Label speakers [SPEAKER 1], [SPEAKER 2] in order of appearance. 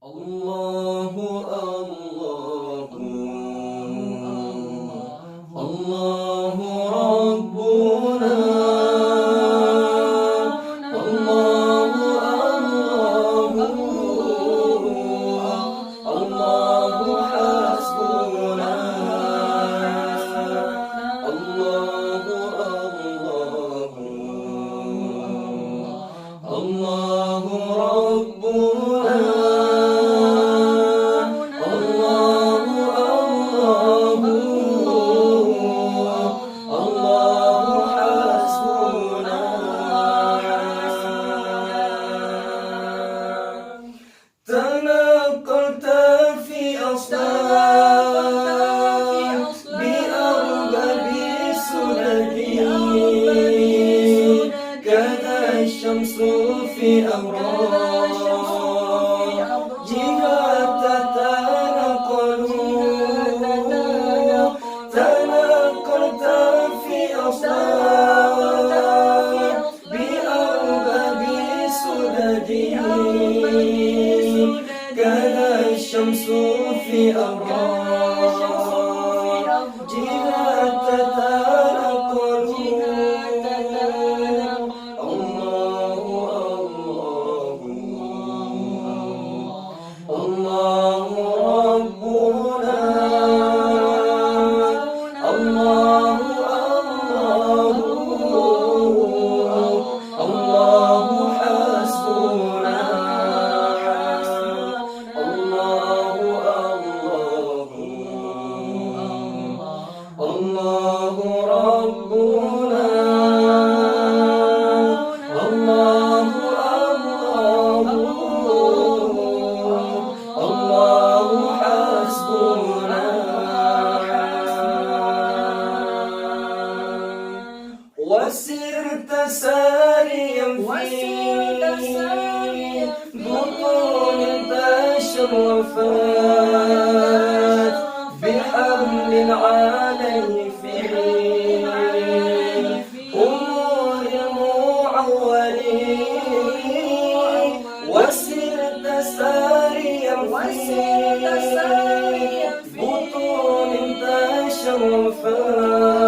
[SPEAKER 1] الله الله الله ربنا الله الله الله حسبنا الله الله الله ربنا تنقلت في أصلاب بأرباب سدد كذا الشمس في أبراجها تتنقل تنقلت في أصلاب بأرباب سدد كذا الشمس في أبراجها تتنقل الله الله الله ربنا الله الله الله حسبنا الله ربنا الله الله الله حسبنا وسرت ساريا في بطون تشرفت بحمل عليه في أمور المعولين وسرت ساريا في بطون تشرفت